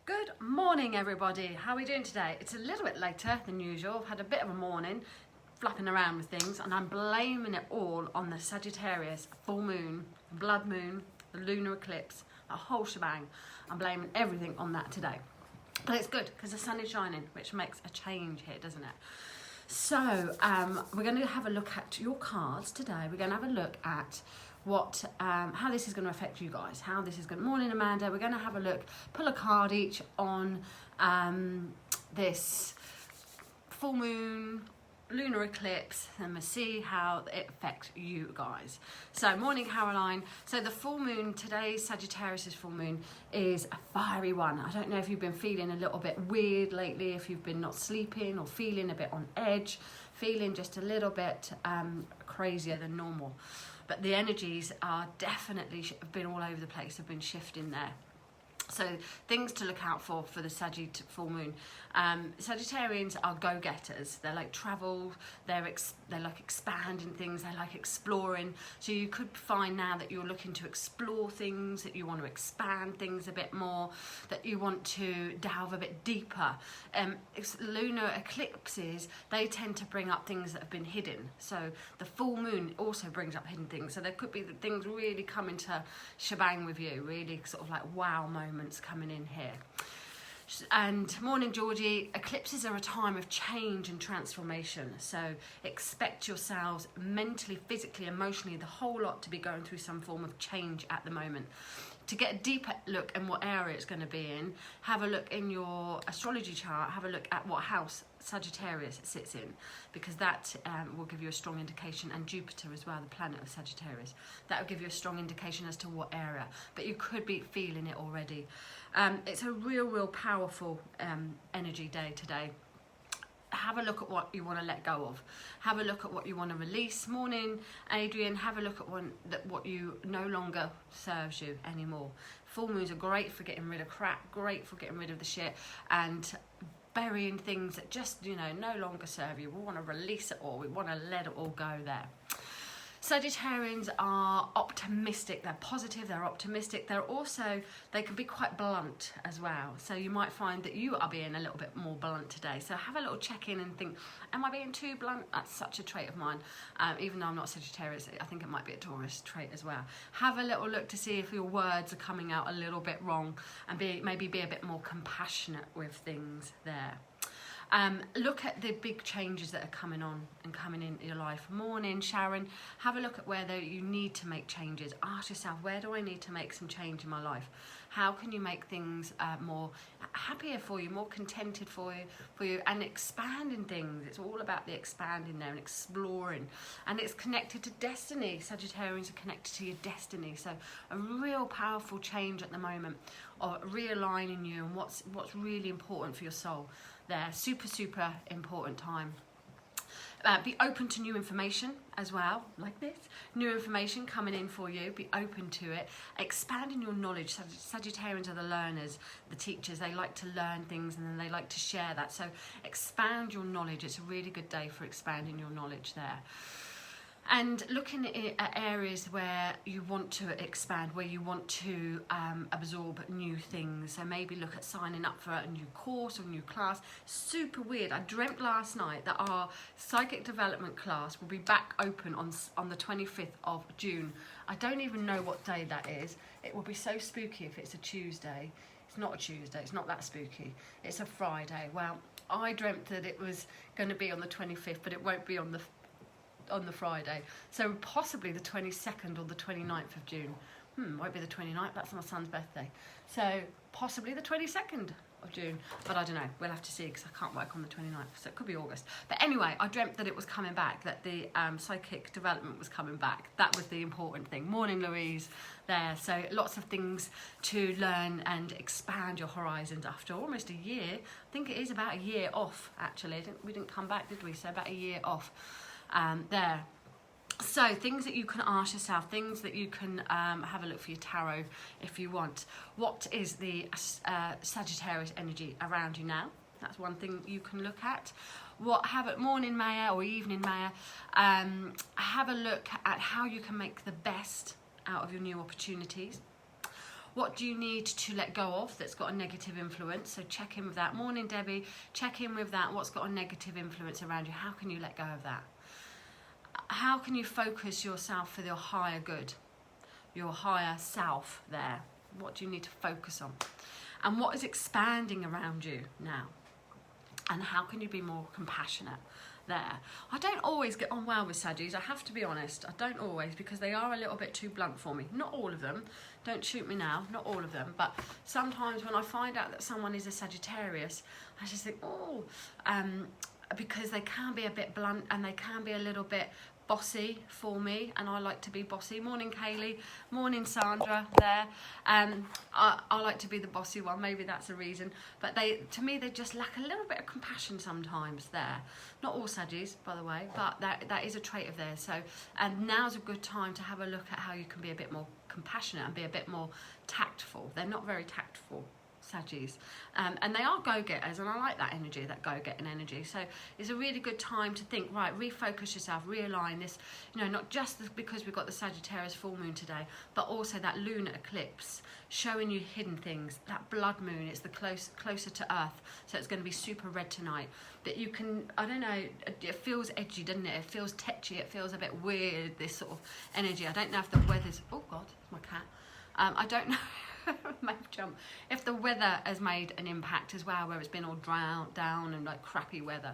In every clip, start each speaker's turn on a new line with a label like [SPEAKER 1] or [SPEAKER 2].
[SPEAKER 1] Good morning, everybody. How are we doing today? It's a little bit later than usual. I've had a bit of a morning, flapping around with things, and I'm blaming it all on the Sagittarius full moon, blood moon, the lunar eclipse, a whole shebang. I'm blaming everything on that today. But it's good because the sun is shining, which makes a change here, doesn't it? So we're going to have a look at your cards today. We're going to have a look at what how this is going to affect you guys, how this is going. Morning, Amanda. We're going to have a look, pull a card each on this full moon, lunar eclipse, and we'll see how it affects you guys. So morning, Caroline. So the full moon, today's Sagittarius full moon, is a fiery one. I don't know if you've been feeling a little bit weird lately, if you've been not sleeping or feeling a bit on edge, feeling just a little bit crazier than normal. But the energies are definitely have been all over the place, have been shifting there. So things to look out for the full moon. Sagittarians are go-getters. They like travel, they like expanding things, they like exploring. So you could find now that you're looking to explore things, that you want to expand things a bit more, that you want to delve a bit deeper. Lunar eclipses, they tend to bring up things that have been hidden. So the full moon also brings up hidden things. So there could be things really coming to shebang with you, really sort of like wow moments coming in here. And morning, Georgie. Eclipses are a time of change and transformation. So expect yourselves mentally, physically, emotionally, the whole lot to be going through some form of change at the moment. To get a deeper look in what area it's going to be in, have a look in your astrology chart, have a look at what house Sagittarius sits in, because that will give you a strong indication, and Jupiter as well, the planet of Sagittarius. That will give you a strong indication as to what area, but you could be feeling it already. It's a real powerful energy day today. Have a look at what you want to let go of. Have a look at what you want to release. Morning, Adrian. Have a look at what you no longer serves you anymore. Full moons are great for getting rid of crap, great for getting rid of the shit, and burying things that just, no longer serve you. We want to release it all. We want to let it all go there. Sagittarians are optimistic, they're positive, they're optimistic, they can be quite blunt as well. So you might find that you are being a little bit more blunt today. So have a little check in and think, am I being too blunt? That's such a trait of mine. Even though I'm not Sagittarius, I think it might be a Taurus trait as well. Have a little look to see if your words are coming out a little bit wrong, and maybe be a bit more compassionate with things there. Look at the big changes that are coming on and coming in your life. Morning, Sharon. Have a look at whether you need to make changes. Ask yourself, where do I need to make some change in my life? How can you make things more happier for you, more contented for you, and expanding things? It's all about the expanding there and exploring. And it's connected to destiny. Sagittarians are connected to your destiny. So a real powerful change at the moment of realigning you and what's really important for your soul. There, super important time. Be open to new information as well, like this. New information coming in for you, be open to it. Expanding your knowledge. Sagittarians are the learners, the teachers. They like to learn things and then they like to share that. So expand your knowledge. It's a really good day for expanding your knowledge there. And looking at areas where you want to expand, where you want to absorb new things. So maybe look at signing up for a new course or new class. Super weird. I dreamt last night that our psychic development class will be back open on the 25th of June. I don't even know what day that is. It will be so spooky if it's a Tuesday. It's not a Tuesday. It's not that spooky. It's a Friday. Well, I dreamt that it was going to be on the 25th, but it won't be on the Friday, so possibly the 22nd or the 29th of June. Might be the 29th, that's my son's birthday, so possibly the 22nd of June, but I don't know, we'll have to see, because I can't work on the 29th, so it could be August. But anyway, I dreamt that it was coming back, that the psychic development was coming back. That was the important thing. Morning, Louise. There, so lots of things to learn and expand your horizons after almost a year. I think it is about a year off, actually. We didn't come back, did we? So about a year off. There. So things that you can ask yourself, things that you can have a look for your tarot if you want. What is the Sagittarius energy around you now? That's one thing you can look at. Morning, Maya, or evening, Maya. Have a look at how you can make the best out of your new opportunities. What do you need to let go of that's got a negative influence? So check in with that. Morning, Debbie. Check in with that. What's got a negative influence around you? How can you let go of that? How can you focus yourself for your higher good, your higher self there? What do you need to focus on? And what is expanding around you now? And how can you be more compassionate there? I don't always get on well with Saggies, I have to be honest. I don't always, because they are a little bit too blunt for me. Not all of them, don't shoot me now, not all of them, but sometimes when I find out that someone is a Sagittarius, I just think, oh, because they can be a bit blunt and they can be a little bit bossy for me, and I like to be bossy. Morning, Kaylee. Morning, Sandra there. I like to be the bossy one, maybe that's a reason, but to me they just lack a little bit of compassion sometimes there. Not all Saggies, by the way, but that is a trait of theirs. So now's a good time to have a look at how you can be a bit more compassionate and be a bit more tactful. They're not very tactful, Saggies, and they are go-getters, and I like that energy, that go-getting energy. So it's a really good time to think, right, refocus yourself, realign this, you know, not just because we've got the Sagittarius full moon today, but also that lunar eclipse showing you hidden things. That blood moon, it's the closer to Earth, so it's going to be super red tonight. But you can, I don't know, it feels edgy, doesn't it? It feels tetchy, it feels a bit weird, this sort of energy. I don't know if the weather's, oh God, it's my cat. I don't know. Jump. If the weather has made an impact as well, where it's been all down and like crappy weather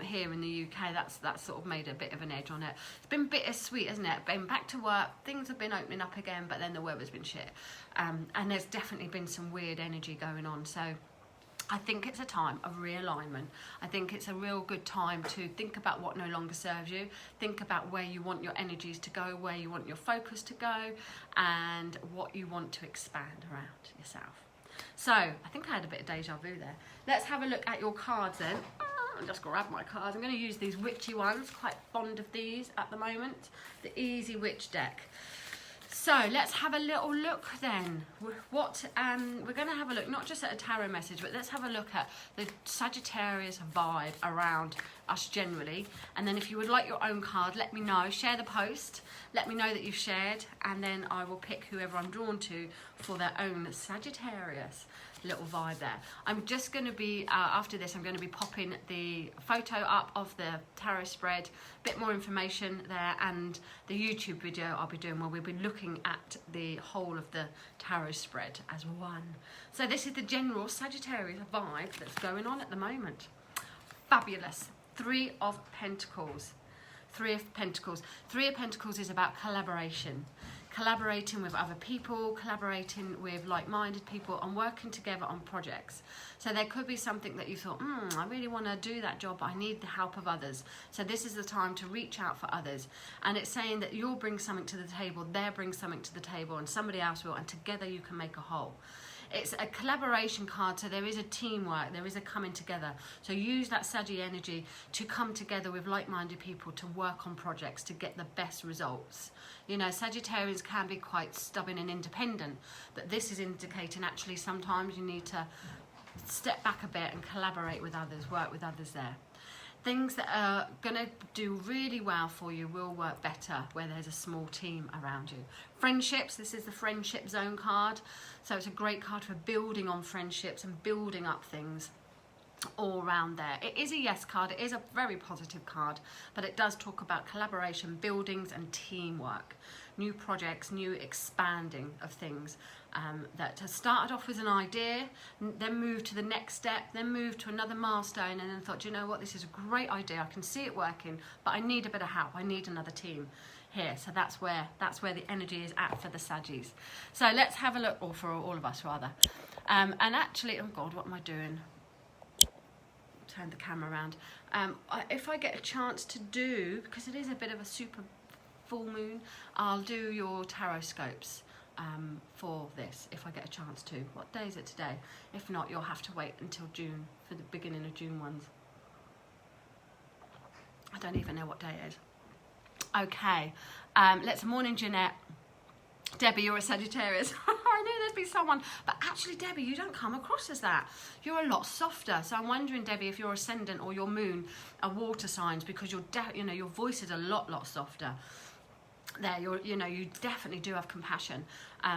[SPEAKER 1] here in the UK, that's sort of made a bit of an edge on it. It's been bittersweet, hasn't it? Been back to work, things have been opening up again, but then the weather's been shit, and there's definitely been some weird energy going on. So I think it's a time of realignment. I think it's a real good time to think about what no longer serves you, think about where you want your energies to go, where you want your focus to go, and what you want to expand around yourself. So I think I had a bit of deja vu there. Let's have a look at your cards then. I'll just grab my cards. I'm going to use these witchy ones, quite fond of these at the moment. The Easy Witch deck. So let's have a little look then. What we're going to have a look, not just at a tarot message, but let's have a look at the Sagittarius vibe around us generally. And then if you would like your own card, let me know. Share the post. Let me know that you've shared, and then I will pick whoever I'm drawn to for their own Sagittarius little vibe there. I'm just going to be, after this, I'm going to be popping the photo up of the tarot spread, a bit more information there, and the YouTube video I'll be doing where we'll be looking at the whole of the tarot spread as one. So this is the general Sagittarius vibe that's going on at the moment. Fabulous. Three of Pentacles. Three of Pentacles. Three of Pentacles is about collaboration. Collaborating with other people, collaborating with like-minded people, and working together on projects. So there could be something that you thought, I really want to do that job, but I need the help of others. So this is the time to reach out for others. And it's saying that you'll bring something to the table, they'll bring something to the table, and somebody else will, and together you can make a whole. It's a collaboration card, so there is a teamwork, there is a coming together. So use that Saggy energy to come together with like-minded people to work on projects to get the best results. You know, Sagittarians can be quite stubborn and independent, but this is indicating actually sometimes you need to step back a bit and collaborate with others, work with others there. Things that are going to do really well for you will work better where there's a small team around you. Friendships, this is the Friendship Zone card. So it's a great card for building on friendships and building up things all around there. It is a yes card. It is a very positive card, but it does talk about collaboration, buildings and teamwork. New projects, new expanding of things that has started off with an idea, then moved to the next step, then moved to another milestone, and then thought, you know what, this is a great idea, I can see it working, but I need a bit of help, I need another team here. So that's where the energy is at for the Saggies. So let's have a look, or for all of us rather. And actually, oh God, what am I doing? Turn the camera around. If I get a chance to do, because it is a bit of a super full moon, I'll do your tarot scopes for this if I get a chance to. What day is it today? If not, you'll have to wait until June for the beginning of June ones. I don't even know what day it is. Okay, let's morning Jeanette. Debbie, you're a Sagittarius. I knew there'd be someone, but actually, Debbie, you don't come across as that. You're a lot softer. So I'm wondering, Debbie, if your ascendant or your moon are water signs, because your voice is a lot softer. there, you definitely do have compassion.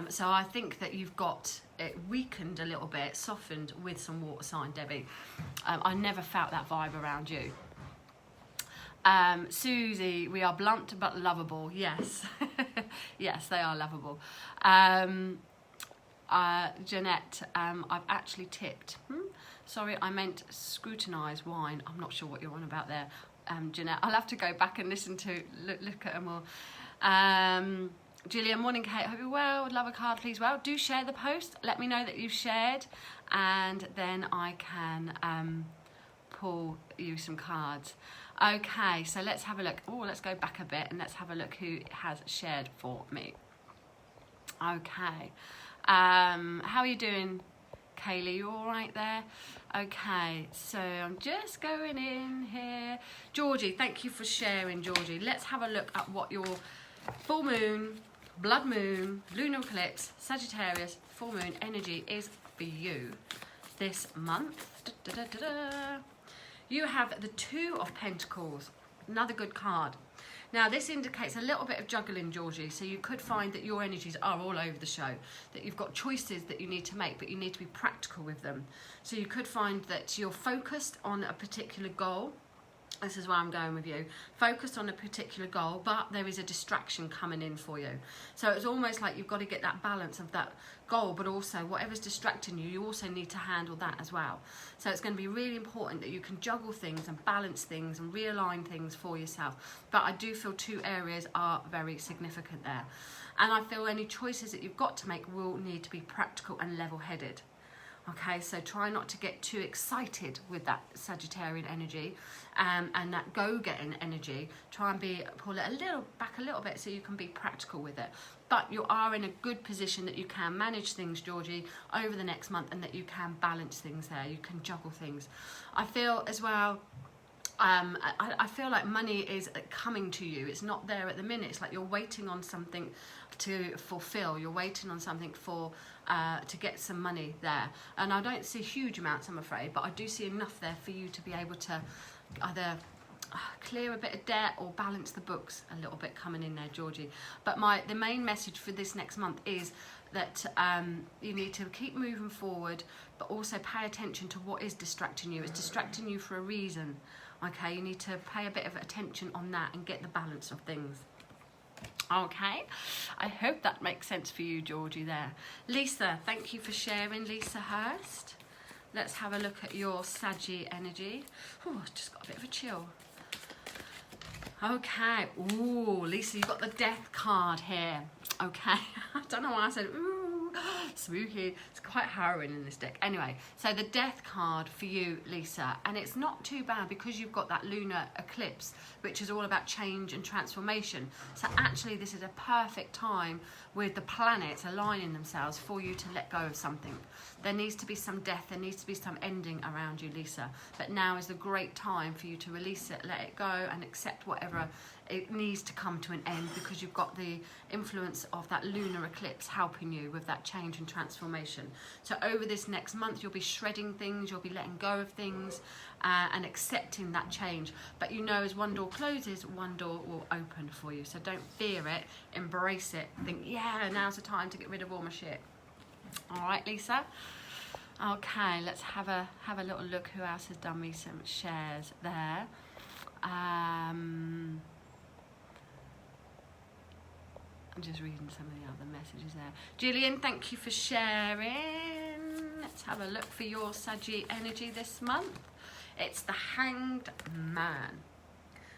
[SPEAKER 1] So I think that you've got it weakened a little bit, softened with some water sign, Debbie. I never felt that vibe around you. Susie, we are blunt but lovable. Yes. Yes, they are lovable. Jeanette, I've actually tipped. Sorry, I meant scrutinise wine. I'm not sure what you're on about there, Jeanette. I'll have to go back and listen to, look at them all. Gillian, morning Kate, hope you're well. Would love a card please. Well, do share the post. Let me know that you've shared, and then I can pull you some cards. Okay, so let's have a look. Oh, let's go back a bit and let's have a look who has shared for me. Okay. How are you doing, Kaylee? You all right there? Okay, so I'm just going in here. Georgie, thank you for sharing, Georgie. Let's have a look at what your full moon, blood moon, lunar eclipse, Sagittarius, full moon energy is for you this month. You have the Two of Pentacles, another good card. Now, this indicates a little bit of juggling, Georgie, so you could find that your energies are all over the show, that you've got choices that you need to make, but you need to be practical with them. So you could find that you're focused on a particular goal. This is where I'm going with you. Focused on a particular goal, but there is a distraction coming in for you. So it's almost like you've got to get that balance of that goal, but also whatever's distracting you, you also need to handle that as well. So it's going to be really important that you can juggle things and balance things and realign things for yourself. But I do feel two areas are very significant there. And I feel any choices that you've got to make will need to be practical and level-headed. Okay, so try not to get too excited with that Sagittarian energy and that go-getting energy. Try and pull it back a little bit so you can be practical with it. But you are in a good position that you can manage things, Georgie, over the next month, and that you can balance things there. You can juggle things. I feel as well, I feel like money is coming to you. It's not there at the minute. It's like you're waiting on something to fulfill. You're waiting on something to get some money there. And I don't see huge amounts, I'm afraid, but I do see enough there for you to be able to either clear a bit of debt or balance the books a little bit coming in there, Georgie. But the main message for this next month is that you need to keep moving forward, but also pay attention to what is distracting you. It's distracting you for a reason. Okay, you need to pay a bit of attention on that and get the balance of things. Okay, I hope that makes sense for you, Georgie, there. Lisa, thank you for sharing, Lisa Hurst. Let's have a look at your Saggy energy. Oh, I've just got a bit of a chill. Okay, ooh, Lisa, you've got the Death card here. Okay, I don't know why I said ooh, spooky. It's quite harrowing in this deck. Anyway, so the Death card for you, Lisa, and it's not too bad because you've got that lunar eclipse, which is all about change and transformation. So actually, this is a perfect time with the planets aligning themselves for you to let go of something. There needs to be some death, there needs to be some ending around you, Lisa. But now is the great time for you to release it, let it go, and accept whatever it needs to come to an end, because you've got the influence of that lunar eclipse helping you with that change and transformation. So over this next month, you'll be shredding things, you'll be letting go of things and accepting that change. But you know, as one door closes, one door will open for you. So don't fear it, embrace it, think, yeah, now's the time to get rid of all my shit. All right, Lisa? Okay, let's have a little look who else has done me some shares there. I'm just reading some of the other messages there. Gillian, thank you for sharing. Let's have a look for your Saggy energy this month. It's the Hanged Man.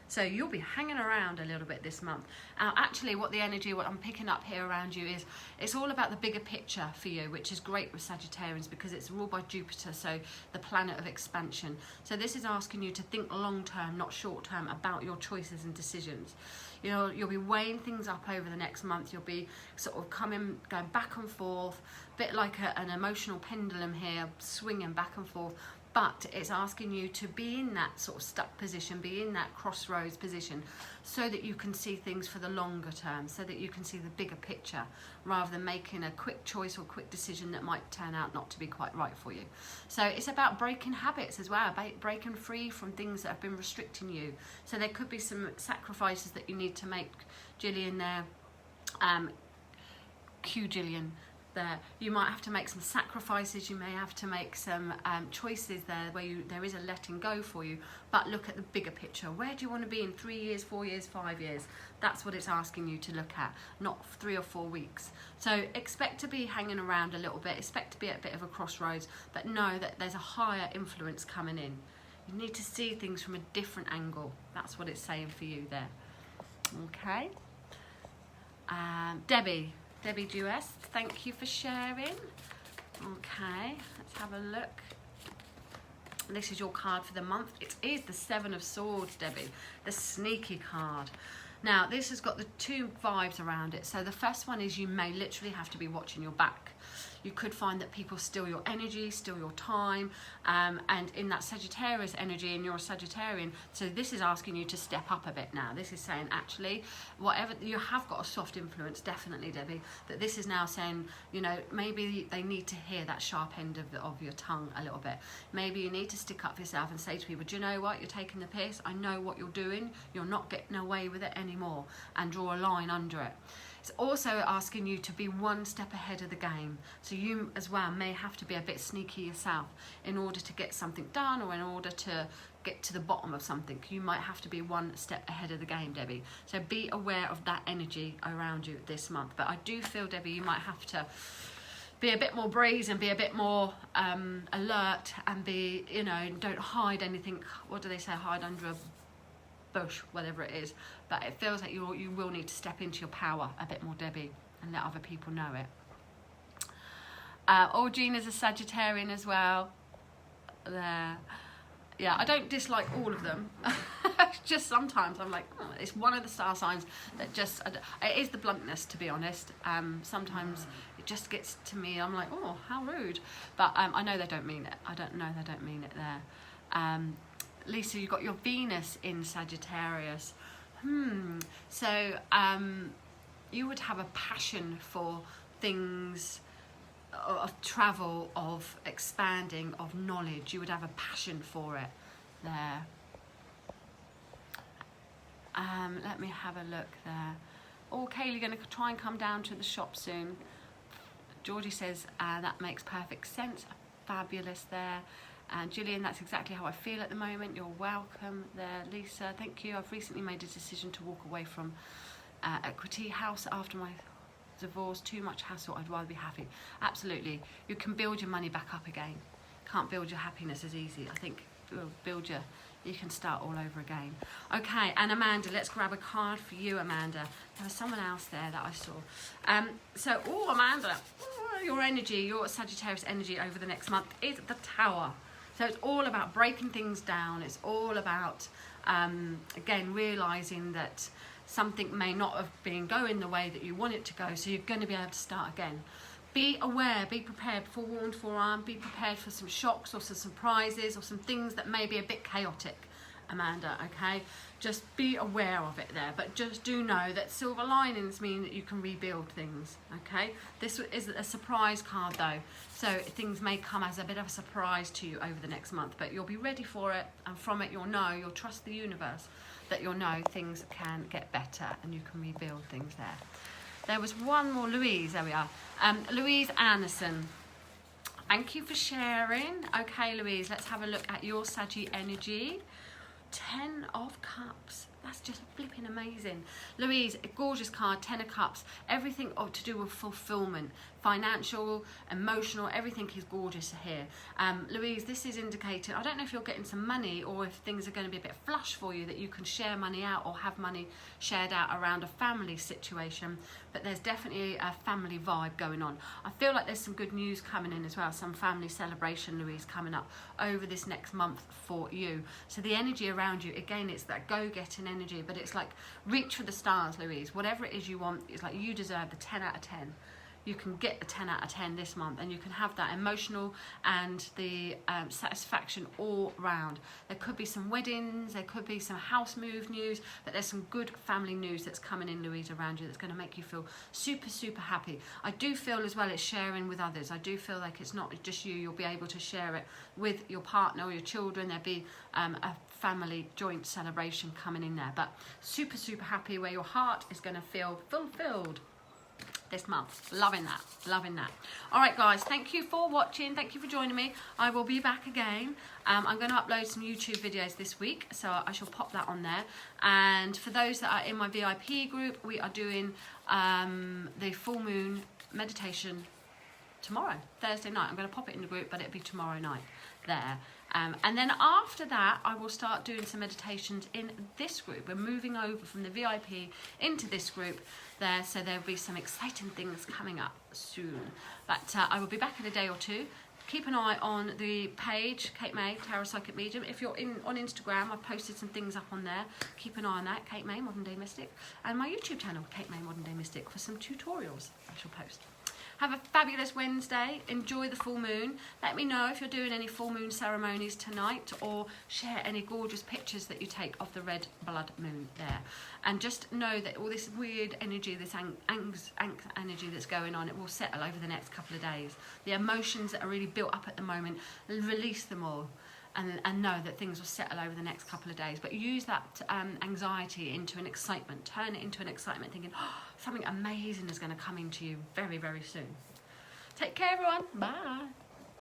[SPEAKER 1] So you'll be hanging around a little bit this month. Actually, what I'm picking up here around you is it's all about the bigger picture for you, which is great with Sagittarians because it's ruled by Jupiter, so the planet of expansion. So this is asking you to think long term, not short term, about your choices and decisions. You know, you'll be weighing things up over the next month. You'll be sort of going back and forth, a bit like an emotional pendulum here, swinging back and forth. but it's asking you to be in that sort of stuck position, be in that crossroads position, so that you can see things for the longer term, so that you can see the bigger picture, rather than making a quick choice or quick decision that might turn out not to be quite right for you. So it's about breaking habits as well, breaking free from things that have been restricting you. So there could be some sacrifices that you need to make, Gillian there, Gillian there. You might have to make some sacrifices, you may have to make some choices there where there is a letting go for you, but look at the bigger picture. Where do you want to be in 3 years, 4 years, 5 years? That's what it's asking you to look at, not 3 or 4 weeks. So expect to be hanging around a little bit, expect to be at a bit of a crossroads, but know that there's a higher influence coming in. You need to see things from a different angle. That's what it's saying for you there. Okay. Debbie Duest, thank you for sharing. Okay, let's have a look. This is your card for the month. It is the Seven of Swords, Debbie, the sneaky card. Now, this has got the two vibes around it. So the first one is you may literally have to be watching your back. You could find that people steal your energy, steal your time, and in that Sagittarius energy, and you're a Sagittarian, so this is asking you to step up a bit now. This is saying, actually, whatever, you have got a soft influence, definitely, Debbie, that this is now saying, you know, maybe they need to hear that sharp end of your tongue a little bit. Maybe you need to stick up for yourself and say to people, do you know what, you're taking the piss, I know what you're doing, you're not getting away with it anymore, and draw a line under it. It's also asking you to be one step ahead of the game. So you as well may have to be a bit sneaky yourself in order to get something done, or in order to get to the bottom of something. You might have to be one step ahead of the game, Debbie. So be aware of that energy around you this month. But I do feel, Debbie, you might have to be a bit more brazen, be a bit more alert, and be, you know, don't hide anything. What do they say? Hide under a bush, whatever it is. But it feels like you will need to step into your power a bit more, Debbie, and let other people know it. Gina's a Sagittarian as well. There. Yeah, I don't dislike all of them. Just sometimes I'm like, oh, it's one of the star signs that just, it is the bluntness, to be honest. Sometimes it just gets to me, I'm like, oh, how rude. But I know they don't mean it. I don't know they don't mean it there. Lisa, you've got your Venus in Sagittarius. So you would have a passion for things, of travel, of expanding, of knowledge. You would have a passion for it there. Let me have a look there. Oh, Kaylee, going to try and come down to the shop soon. Georgie says that makes perfect sense. Fabulous there. And Gillian, that's exactly how I feel at the moment. You're welcome there. Lisa, thank you. I've recently made a decision to walk away from equity house after my divorce. Too much hassle. I'd rather be happy. Absolutely. You can build your money back up again. Can't build your happiness as easy. I think you can start all over again. Okay, and Amanda, let's grab a card for you, Amanda. There was someone else there that I saw. Amanda, your energy, your Sagittarius energy over the next month is the Tower. So it's all about breaking things down. It's all about, again, realising that something may not have been going the way that you want it to go, so you're going to be able to start again. Be aware, be prepared, forewarned, forearmed, be prepared for some shocks or some surprises or some things that may be a bit chaotic, Amanda, okay? Just be aware of it there, but just do know that silver linings mean that you can rebuild things, okay? This is a surprise card though, so things may come as a bit of a surprise to you over the next month, but you'll be ready for it, and from it you'll trust the universe, that you'll know things can get better and you can rebuild things there. There was one more, Louise, there we are. Louise Anderson, thank you for sharing. Okay, Louise, let's have a look at your Saggy energy. 10 of Cups. That's just flipping amazing. Louise, a gorgeous card, 10 of Cups. Everything to do with fulfillment, financial, emotional, everything is gorgeous here. Louise, this is indicating, I don't know if you're getting some money or if things are going to be a bit flush for you, that you can share money out or have money shared out around a family situation, but there's definitely a family vibe going on. I feel like there's some good news coming in as well, some family celebration, Louise, coming up over this next month for you. So the energy around you, again, it's that go-getting energy, but it's like reach for the stars, Louise. Whatever it is you want, it's like you deserve the 10 out of 10. you can get a 10 out of 10 this month, and you can have that emotional and the satisfaction all round. There could be some weddings, there could be some house move news, but there's some good family news that's coming in, Louise, around you that's going to make you feel super, super happy. I do feel as well it's sharing with others. I do feel like it's not just you. You'll be able to share it with your partner or your children. There'll be a family joint celebration coming in there, but super, super happy where your heart is going to feel fulfilled this month. Loving that, loving that. All right, guys, thank you for watching. Thank you for joining me. I will be back again. I'm going to upload some YouTube videos this week, so I shall pop that on there. And for those that are in my VIP group, we are doing the full moon meditation tomorrow, Thursday night. I'm going to pop it in the group, but it'll be tomorrow night there. And then after that, I will start doing some meditations in this group. We're moving over from the VIP into this group there, so there'll be some exciting things coming up soon. But I will be back in a day or two. Keep an eye on the page, Kate May, Tarot Psychic Medium. If you're on Instagram, I've posted some things up on there. Keep an eye on that, Kate May, Modern Day Mystic. And my YouTube channel, Kate May, Modern Day Mystic, for some tutorials I shall post. Have a fabulous Wednesday. Enjoy the full moon. Let me know if you're doing any full moon ceremonies tonight, or share any gorgeous pictures that you take of the red blood moon there. And just know that all this weird energy, this energy that's going on, it will settle over the next couple of days. The emotions that are really built up at the moment, release them all. And know that things will settle over the next couple of days. But use that anxiety into an excitement. Turn it into an excitement, thinking, oh, something amazing is going to come into you very, very soon. Take care, everyone. Bye.